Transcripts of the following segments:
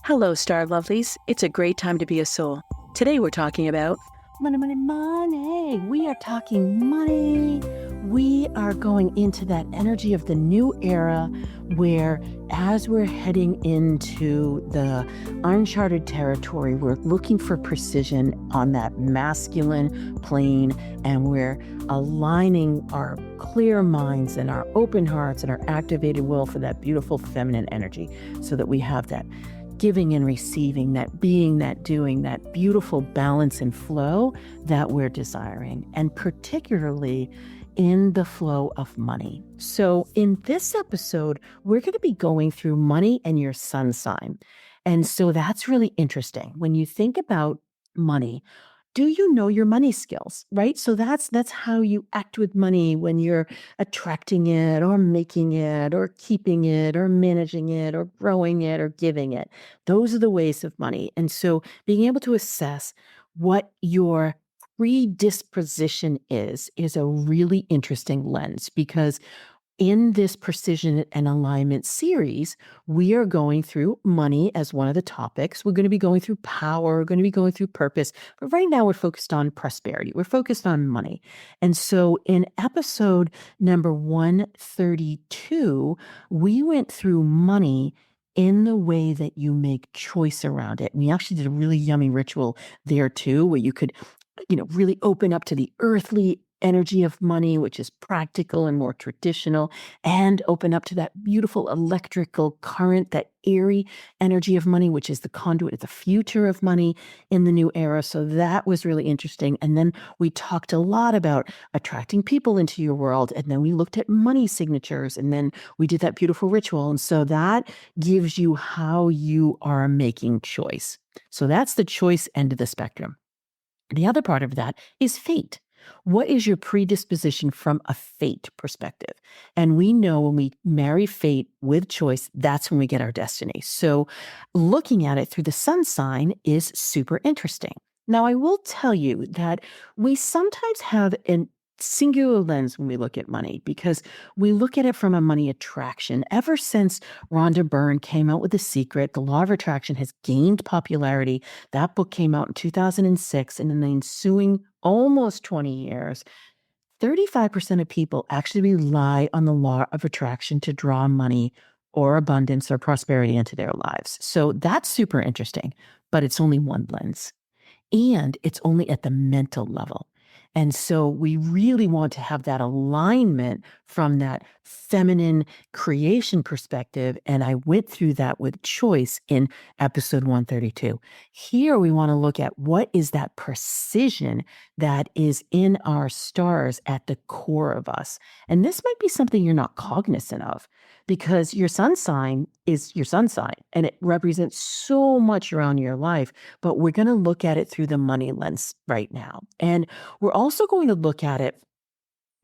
Hello, Star Lovelies. It's a great time to be a soul. Today we're talking about Money, money, money. We are talking money. We are going into that energy of the new era where, as we're heading into the uncharted territory, we're looking for precision on that masculine plane, and we're aligning our clear minds and our open hearts and our activated will for that beautiful feminine energy so that we have that giving and receiving, that being, that doing, that beautiful balance and flow that we're desiring, and particularly in the flow of money. So in this episode, we're going to be going through money and your sun sign. And so that's really interesting. When you think about money, do you know your money skills, right? So that's how you act with money when you're attracting it or making it or keeping it or managing it or growing it or giving it. Those are the ways of money. And so being able to assess what your predisposition is a really interesting lens, because in this precision and alignment series, we are going through money as one of the topics. We're going to be going through power, we're going to be going through purpose, but right now we're focused on prosperity. We're focused on money. And so in episode number 132, we went through money in the way that you make choice around it. And we actually did a really yummy ritual there too, where you could really open up to the earthly energy of money, which is practical and more traditional, and open up to that beautiful electrical current, that airy energy of money, which is the conduit of the future of money in the new era. So that was really interesting. And then we talked a lot about attracting people into your world. And then we looked at money signatures, and then we did that beautiful ritual. And so that gives you how you are making choice. So that's the choice end of the spectrum. The other part of that is fate. What is your predisposition from a fate perspective? And we know when we marry fate with choice, that's when we get our destiny. So looking at it through the sun sign is super interesting. Now, I will tell you that we sometimes have an singular lens when we look at money, because we look at it from a money attraction. Ever since Rhonda Byrne came out with The Secret, the law of attraction has gained popularity. That book came out in 2006, and in the ensuing almost 20 years, 35% of people actually rely on the law of attraction to draw money or abundance or prosperity into their lives. So that's super interesting, but it's only one lens, and it's only at the mental level. And so we really want to have that alignment from that feminine creation perspective. And I went through that with choice in episode 132. Here we want to look at what is that precision that is in our stars at the core of us. And this might be something you're not cognizant of, because your sun sign is your sun sign and it represents so much around your life. But we're going to look at it through the money lens right now. And we're also going to look at it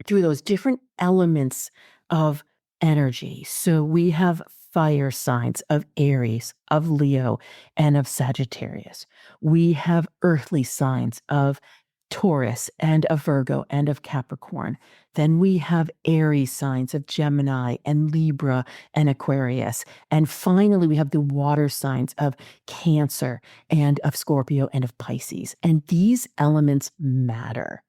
through those different elements of energy. So we have fire signs of Aries, of Leo, and of Sagittarius. We have earthly signs of Taurus and of Virgo and of Capricorn. Then we have Aries signs of Gemini and Libra and Aquarius. And finally, we have the water signs of Cancer and of Scorpio and of Pisces. And these elements matter.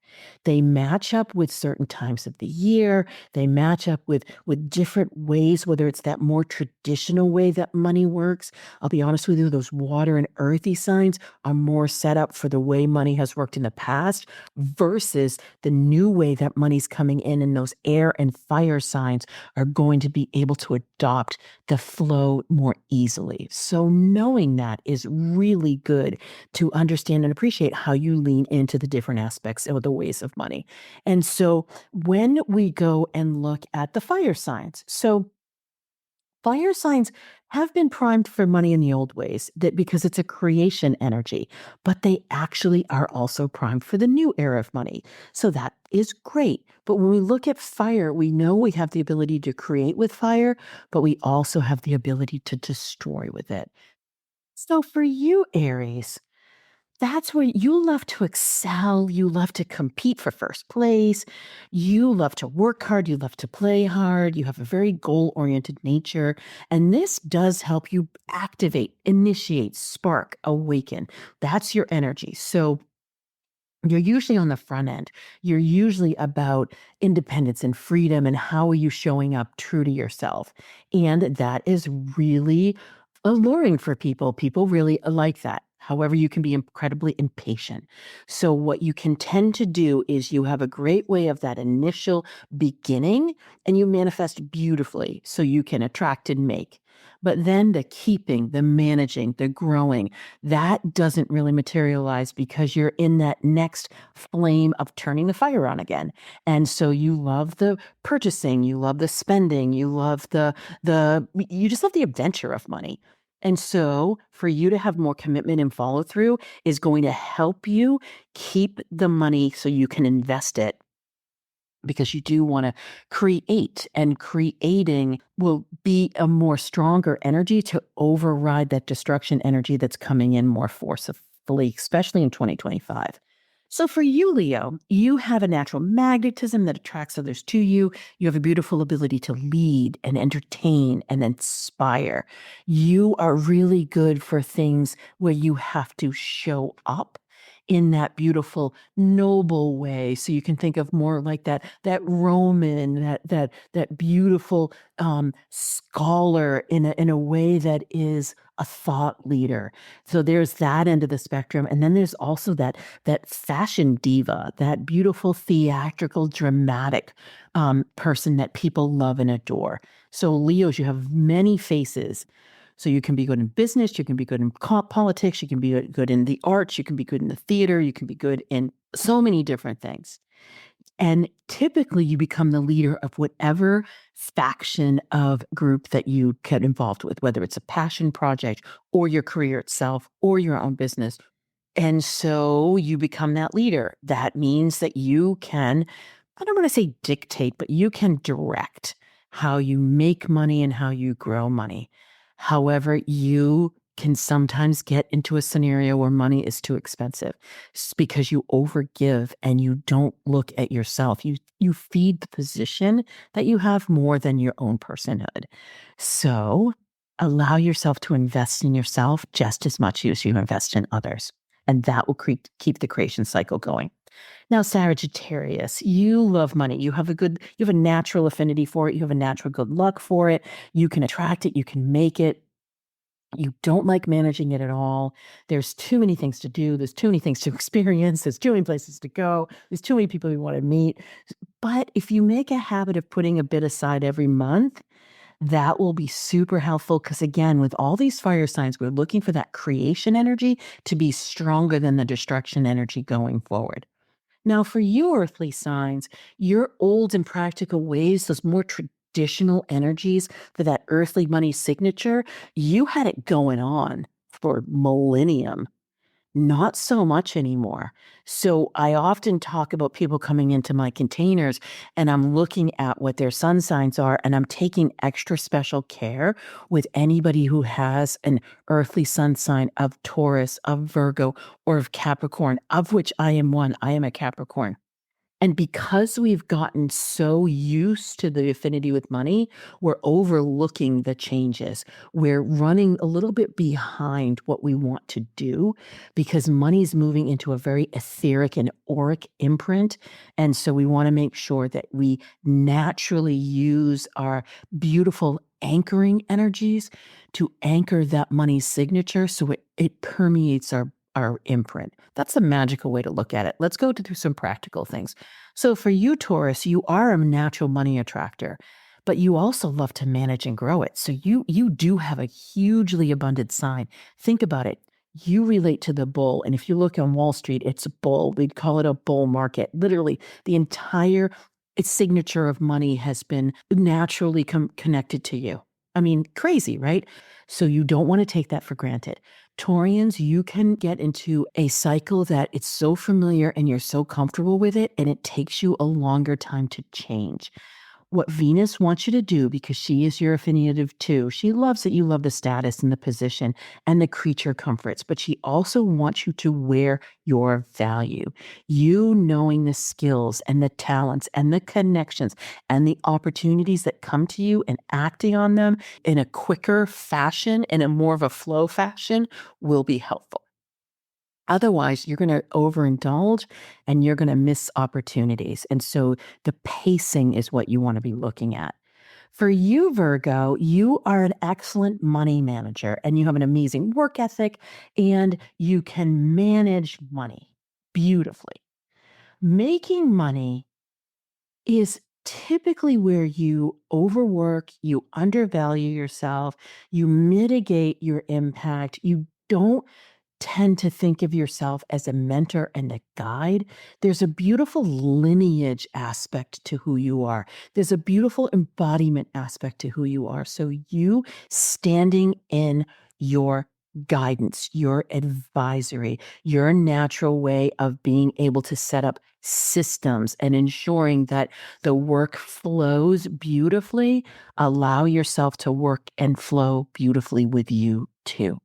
They match up with certain times of the year. They match up with different ways, whether it's that more traditional way that money works. I'll be honest with you, those water and earthy signs are more set up for the way money has worked in the past versus the new way that money's coming in, and those air and fire signs are going to be able to adopt the flow more easily. So knowing that is really good to understand and appreciate how you lean into the different aspects of the ways of money. And so when we go and look at the fire signs, so fire signs have been primed for money in the old ways, that because it's a creation energy, but they actually are also primed for the new era of money. So that is great. But when we look at fire, we know we have the ability to create with fire, but we also have the ability to destroy with it. So for you, Aries, That's where you love to excel. You love to compete for first place. You love to work hard. You love to play hard. You have a very goal-oriented nature. And this does help you activate, initiate, spark, awaken. That's your energy. So you're usually on the front end. You're usually about independence and freedom and how are you showing up true to yourself. And that is really alluring for people. People really like that. However, you can be incredibly impatient. So what you can tend to do is you have a great way of that initial beginning and you manifest beautifully so you can attract and make. But then the keeping, the managing, the growing, that doesn't really materialize because you're in that next flame of turning the fire on again. And so you love the purchasing, you love the spending, you love you just love the adventure of money. And so for you to have more commitment and follow through is going to help you keep the money so you can invest it because you do want to create, and creating will be a more stronger energy to override that destruction energy that's coming in more forcefully, especially in 2025. So for you, Leo, you have a natural magnetism that attracts others to you. You have a beautiful ability to lead and entertain and inspire. You are really good for things where you have to show up in that beautiful, noble way. So you can think of more like that Roman, that beautiful scholar in a way that is a thought leader. So there's that end of the spectrum, and then there's also that fashion diva, that beautiful, theatrical, dramatic person that people love and adore. So Leos, you have many faces. So you can be good in business, you can be good in politics, you can be good in the arts, you can be good in the theater, you can be good in so many different things. And typically you become the leader of whatever faction of group that you get involved with, whether it's a passion project or your career itself or your own business. And so you become that leader. That means that you can, I don't want to say dictate, but you can direct how you make money and how you grow money. However, you can sometimes get into a scenario where money is too expensive because you overgive and you don't look at yourself. You feed the position that you have more than your own personhood. So allow yourself to invest in yourself just as much as you invest in others. And that will keep the creation cycle going. Now, Sagittarius, you love money. You have a natural affinity for it. You have a natural good luck for it. You can attract it. You can make it. You don't like managing it at all. There's too many things to do. There's too many things to experience. There's too many places to go. There's too many people you want to meet. But if you make a habit of putting a bit aside every month, that will be super helpful because, again, with all these fire signs, we're looking for that creation energy to be stronger than the destruction energy going forward. Now, for you earthly signs, your old and practical ways, those more traditional energies for that earthly money signature, you had it going on for millennium. Not so much anymore. So I often talk about people coming into my containers and I'm looking at what their sun signs are and I'm taking extra special care with anybody who has an earthly sun sign of Taurus, of Virgo, or of Capricorn, of which I am one. I am a Capricorn. And because we've gotten so used to the affinity with money, we're overlooking the changes. We're running a little bit behind what we want to do because money's moving into a very etheric and auric imprint. And so we want to make sure that we naturally use our beautiful anchoring energies to anchor that money signature so it permeates our imprint. That's a magical way to look at it. Let's go through some practical things. So for you, Taurus, you are a natural money attractor, but you also love to manage and grow it. So you do have a hugely abundant sign. Think about it. You relate to the bull. And if you look on Wall Street, it's a bull. We'd call it a bull market. Literally, the entire its signature of money has been naturally connected to you. I mean, crazy, right? So you don't want to take that for granted. Taurians, you can get into a cycle that it's so familiar and you're so comfortable with it, and it takes you a longer time to change. What Venus wants you to do, because she is your affinitive too, she loves that you love the status and the position and the creature comforts, but she also wants you to wear your value. You knowing the skills and the talents and the connections and the opportunities that come to you and acting on them in a quicker fashion, in a more of a flow fashion, will be helpful. Otherwise, you're going to overindulge and you're going to miss opportunities. And so the pacing is what you want to be looking at. For you, Virgo, you are an excellent money manager and you have an amazing work ethic and you can manage money beautifully. Making money is typically where you overwork, you undervalue yourself, you mitigate your impact, you don't tend to think of yourself as a mentor and a guide. There's a beautiful lineage aspect to who you are. There's a beautiful embodiment aspect to who you are. So you standing in your guidance, your advisory, your natural way of being able to set up systems and ensuring that the work flows beautifully, allow yourself to work and flow beautifully with you too.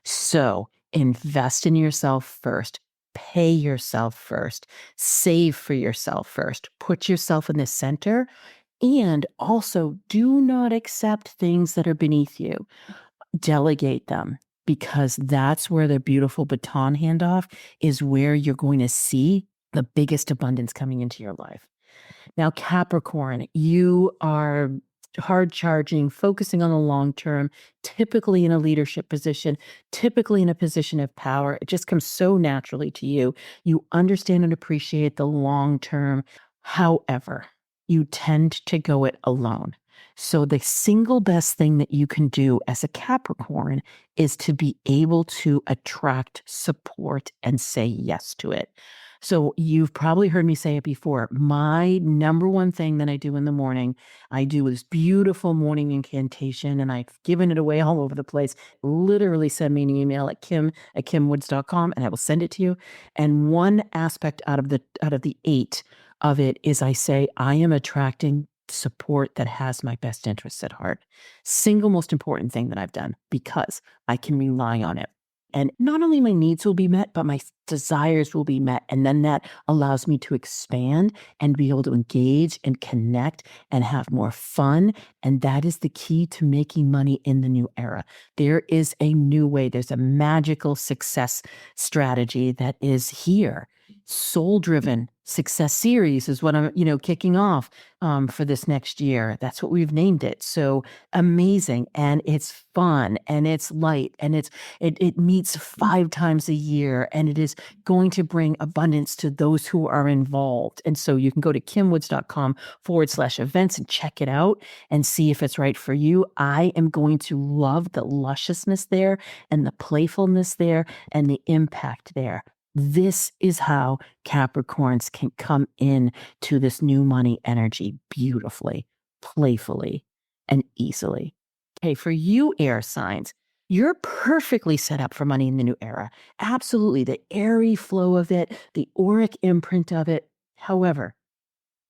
So invest in yourself first. Pay yourself first. Save for yourself first. Put yourself in the center. And also, do not accept things that are beneath you. Delegate them, because that's where the beautiful baton handoff is, where you're going to see the biggest abundance coming into your life. Now, Capricorn, you are hard charging, focusing on the long term, typically in a leadership position, typically in a position of power. It just comes so naturally to you. You understand and appreciate the long term. However, you tend to go it alone. So the single best thing that you can do as a Capricorn is to be able to attract support and say yes to it. So you've probably heard me say it before. My number one thing that I do in the morning, I do this beautiful morning incantation, and I've given it away all over the place. Literally send me an email at kim@kimwoods.com and I will send it to you. And one aspect out of the 8 of it is I say, I am attracting support that has my best interests at heart. Single most important thing that I've done, because I can rely on it. And not only my needs will be met, but my desires will be met. And then that allows me to expand and be able to engage and connect and have more fun. And that is the key to making money in the new era. There is a new way. There's a magical success strategy that is here. Soul driven success series is what I'm, kicking off for this next year. That's what we've named it. So amazing. And it's fun and it's light and it meets 5 times a year, and it is going to bring abundance to those who are involved. And so you can go to kimwoods.com/events and check it out and see if it's right for you. I am going to love the lusciousness there and the playfulness there and the impact there. This is how Capricorns can come in to this new money energy beautifully, playfully, and easily. Okay, for you air signs, you're perfectly set up for money in the new era. Absolutely. The airy flow of it, the auric imprint of it. However,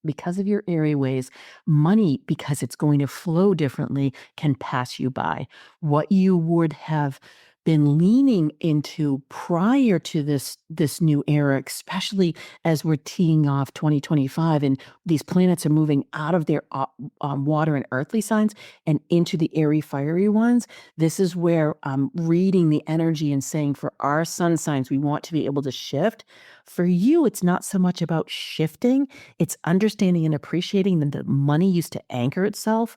because of your airy ways, money, because it's going to flow differently, can pass you by. What you would have been leaning into prior to this new era, especially as we're teeing off 2025 and these planets are moving out of their water and earthly signs and into the airy fiery ones. This is where I'm reading the energy and saying, for our sun signs, we want to be able to shift. For you, it's not so much about shifting, it's understanding and appreciating that the money used to anchor itself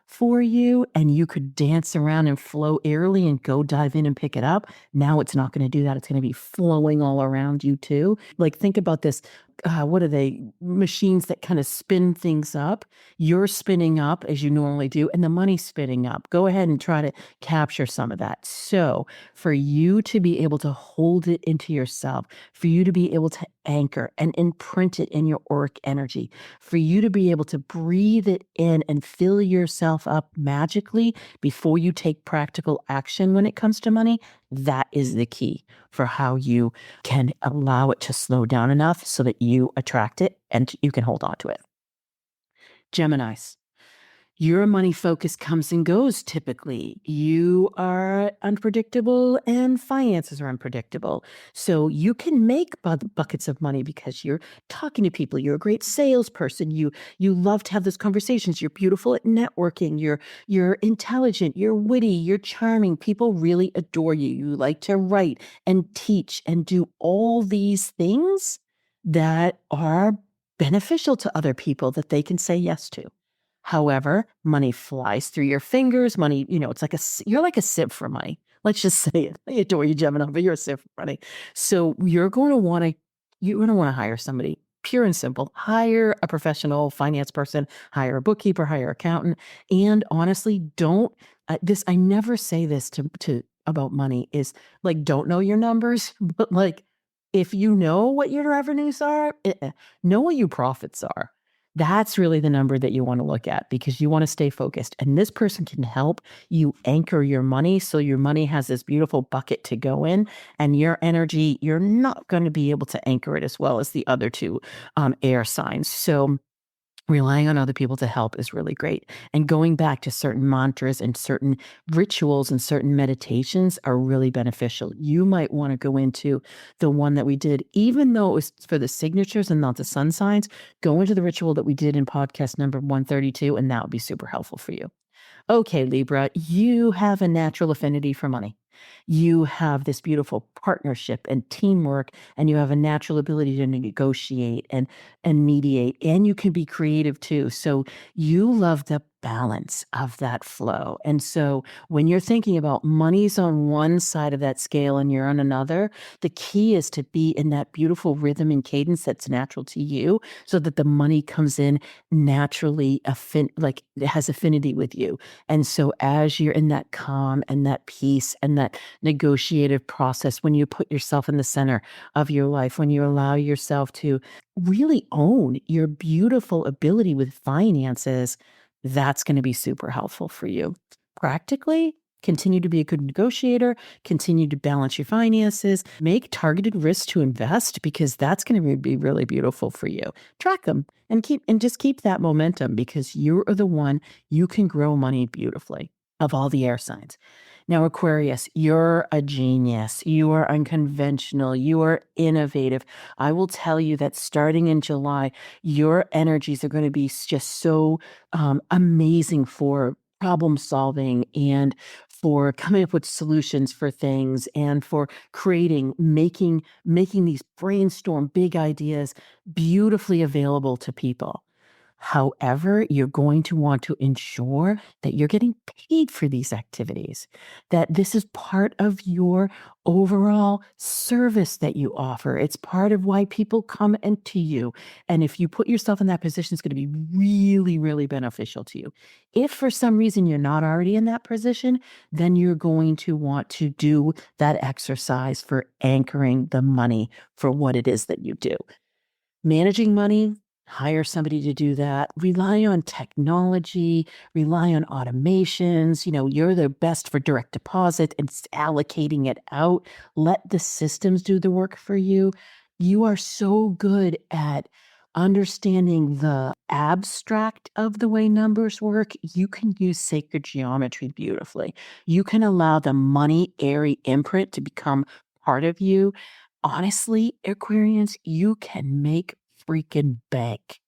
for you and you could dance around and flow airily and go dive in and pick it up. Now it's not going to do that. It's going to be flowing all around you too. Like, think about this. What are they? Machines that kind of spin things up. You're spinning up as you normally do, and the money's spinning up. Go ahead and try to capture some of that. So for you to be able to hold it into yourself, for you to be able to anchor and imprint it in your auric energy, for you to be able to breathe it in and fill yourself up magically before you take practical action when it comes to money, that is the key for how you can allow it to slow down enough so that you attract it and you can hold on to it. Geminis. Your money focus comes and goes typically. You are unpredictable and finances are unpredictable. So you can make buckets of money because you're talking to people. You're a great salesperson. You love to have those conversations. You're beautiful at networking. You're intelligent. You're witty. You're charming. People really adore you. You like to write and teach and do all these things that are beneficial to other people that they can say yes to. However, money flies through your fingers. Money, it's like you're like a sieve for money. Let's just say it. I adore you, Gemini, but you're a sieve for money. So you're going to want to hire somebody. Pure and simple. Hire a professional finance person. Hire a bookkeeper. Hire an accountant. And honestly, don't I never say this to about money is like don't know your numbers, but like if you know what your revenues are, know what your profits are. That's really the number that you want to look at because you want to stay focused. And this person can help you anchor your money so your money has this beautiful bucket to go in. And your energy, you're not going to be able to anchor it as well as the other two air signs. So relying on other people to help is really great. And going back to certain mantras and certain rituals and certain meditations are really beneficial. You might want to go into the one that we did, even though it was for the signatures and not the sun signs, go into the ritual that we did in podcast number 132, and that would be super helpful for you. Okay, Libra, you have a natural affinity for money. You have this beautiful partnership and teamwork, and you have a natural ability to negotiate and mediate, and you can be creative too. So you love the balance of that flow. And so when you're thinking about money's on one side of that scale and you're on another, the key is to be in that beautiful rhythm and cadence that's natural to you so that the money comes in naturally, like it has affinity with you. And so as you're in that calm and that peace and that negotiative process, when you put yourself in the center of your life, when you allow yourself to really own your beautiful ability with finances, that's going to be super helpful for you. Practically, continue to be a good negotiator, continue to balance your finances, make targeted risks to invest because that's going to be really beautiful for you. Track them and just keep that momentum because you are the one you can grow money beautifully of all the air signs. Now, Aquarius, you're a genius. You are unconventional. You are innovative. I will tell you that starting in July, your energies are going to be just so amazing for problem solving and for coming up with solutions for things and for making these brainstorm big ideas beautifully available to people. However, you're going to want to ensure that you're getting paid for these activities, that this is part of your overall service that you offer. It's part of why people come into you. And if you put yourself in that position, it's going to be really, really beneficial to you. If for some reason you're not already in that position, then you're going to want to do that exercise for anchoring the money for what it is that you do. Managing money, hire somebody to do that. Rely on technology, rely on automations. You're the best for direct deposit and allocating it out. Let the systems do the work for you. You are so good at understanding the abstract of the way numbers work. You can use sacred geometry beautifully. You can allow the money airy imprint to become part of you. Honestly, Aquarians, you can make freaking bank.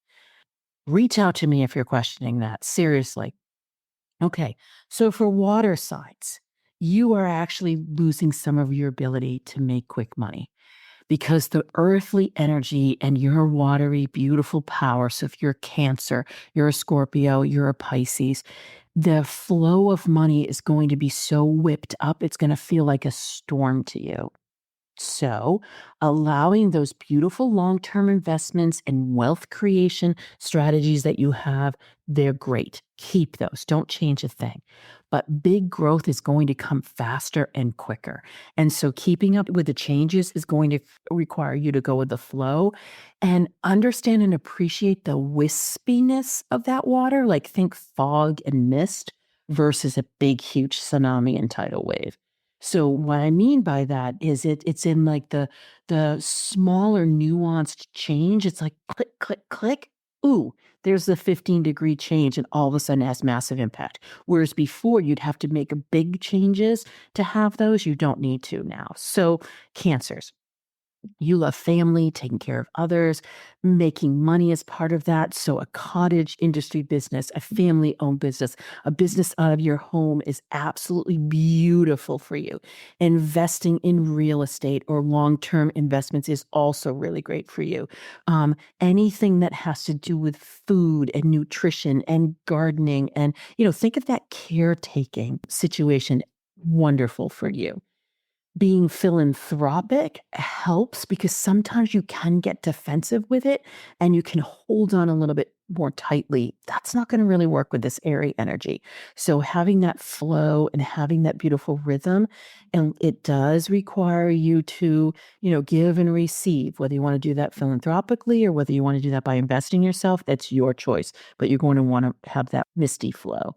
Reach out to me if you're questioning that. Seriously. Okay. So for water signs, you are actually losing some of your ability to make quick money because the earthly energy and your watery, beautiful power. So if you're Cancer, you're a Scorpio, you're a Pisces, the flow of money is going to be so whipped up, it's going to feel like a storm to you. So, allowing those beautiful long term investments and wealth creation strategies that you have, they're great. Keep those. Don't change a thing. But big growth is going to come faster and quicker. And so, keeping up with the changes is going to require you to go with the flow and understand and appreciate the wispiness of that water. Like, think fog and mist versus a big, huge tsunami and tidal wave. So what I mean by that is it's in like the smaller nuanced change. It's like click, click, click. Ooh, there's the 15-degree change and all of a sudden it has massive impact. Whereas before you'd have to make big changes to have those. You don't need to now. So Cancers. You love family, taking care of others, making money as part of that. So a cottage industry business, a family-owned business, a business out of your home is absolutely beautiful for you. Investing in real estate or long-term investments is also really great for you. Anything that has to do with food and nutrition and gardening and, think of that caretaking situation, wonderful for you. Being philanthropic helps because sometimes you can get defensive with it and you can hold on a little bit more tightly. That's not going to really work with this airy energy. So having that flow and having that beautiful rhythm, and it does require you to, give and receive, whether you want to do that philanthropically or whether you want to do that by investing yourself, that's your choice, but you're going to want to have that misty flow.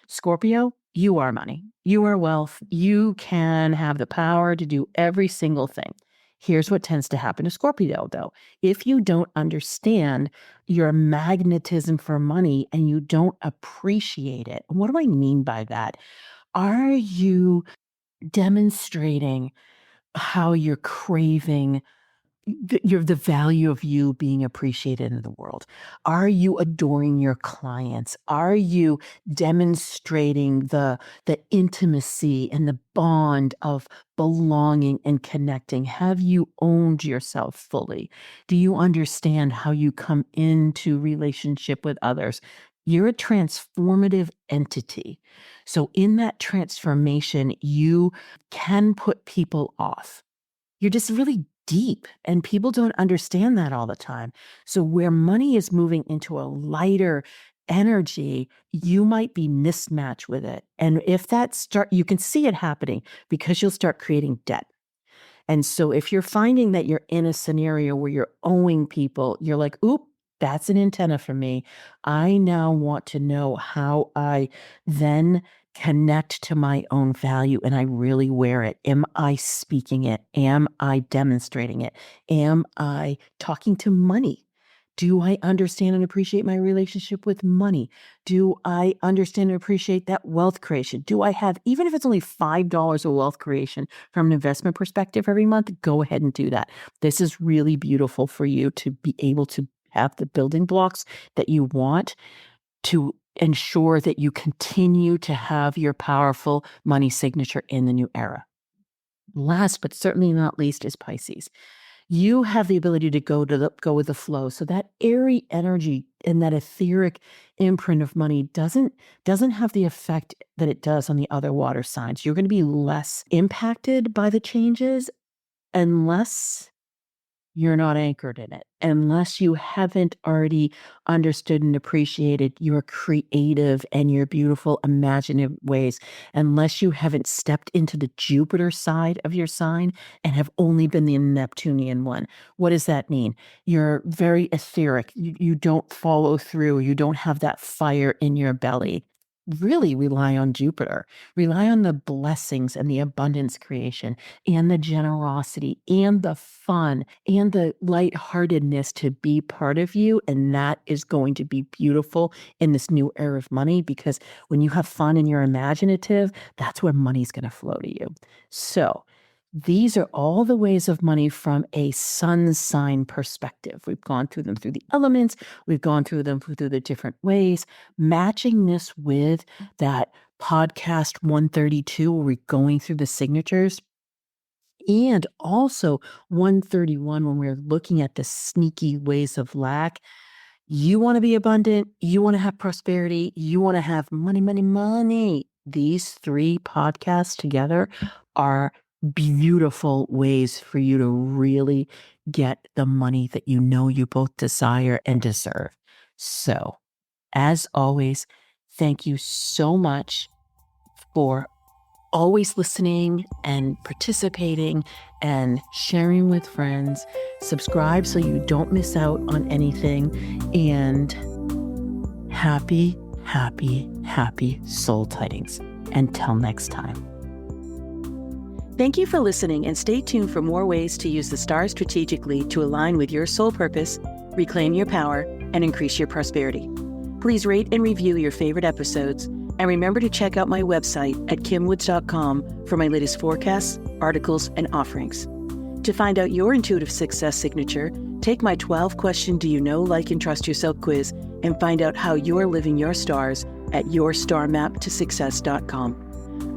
Scorpio, you are money. You are wealth. You can have the power to do every single thing. Here's what tends to happen to Scorpio, though. If you don't understand your magnetism for money and you don't appreciate it, what do I mean by that? Are you demonstrating how you're craving the value of you being appreciated in the world? Are you adoring your clients? Are you demonstrating the intimacy and the bond of belonging and connecting? Have you owned yourself fully? Do you understand how you come into relationship with others? You're a transformative entity. So in that transformation, you can put people off. You're just really deep, and people don't understand that all the time. So where money is moving into a lighter energy, you might be mismatched with it. And if you can see it happening because you'll start creating debt. And so if you're finding that you're in a scenario where you're owing people, you're like, oop, that's an antenna for me. I now want to know how I then connect to my own value and I really wear it. Am I speaking it? Am I demonstrating it? Am I talking to money? Do I understand and appreciate my relationship with money? Do I understand and appreciate that wealth creation? Do I have, even if it's only $5 of wealth creation from an investment perspective every month, go ahead and do that. This is really beautiful for you to be able to have the building blocks that you want to ensure that you continue to have your powerful money signature in the new era. Last but certainly not least is Pisces. You have the ability to go with the flow. So that airy energy and that etheric imprint of money doesn't have the effect that it does on the other water signs. You're going to be less impacted by the changes unless you're not anchored in it, unless you haven't already understood and appreciated your creative and your beautiful imaginative ways, unless you haven't stepped into the Jupiter side of your sign and have only been the Neptunian one. What does that mean? You're very etheric. You don't follow through. You don't have that fire in your belly. Really rely on Jupiter. Rely on the blessings and the abundance creation and the generosity and the fun and the lightheartedness to be part of you. And that is going to be beautiful in this new era of money, because when you have fun and you're imaginative, that's where money's going to flow to you. So these are all the ways of money from a sun sign perspective. We've gone through them through the elements. We've gone through them through the different ways. Matching this with that podcast 132, where we're going through the signatures, and also 131, when we're looking at the sneaky ways of lack. You want to be abundant. You want to have prosperity. You want to have money, money, money. These three podcasts together are beautiful ways for you to really get the money that you know you both desire and deserve. So, as always, thank you so much for always listening and participating and sharing with friends. Subscribe so you don't miss out on anything. And happy, happy, happy soul tidings. Until next time. Thank you for listening, and stay tuned for more ways to use the stars strategically to align with your soul purpose, reclaim your power, and increase your prosperity. Please rate and review your favorite episodes, and remember to check out my website at kimwoods.com for my latest forecasts, articles, and offerings. To find out your intuitive success signature, take my 12-question Do You Know, Like, and Trust Yourself quiz and find out how you're living your stars at yourstarmaptosuccess.com.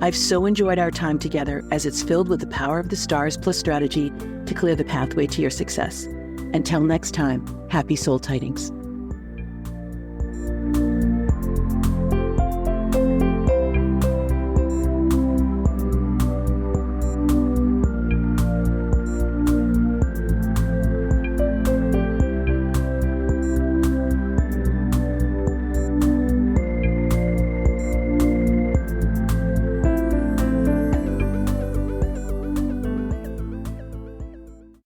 I've so enjoyed our time together, as it's filled with the power of the stars plus strategy to clear the pathway to your success. Until next time, happy soul tidings.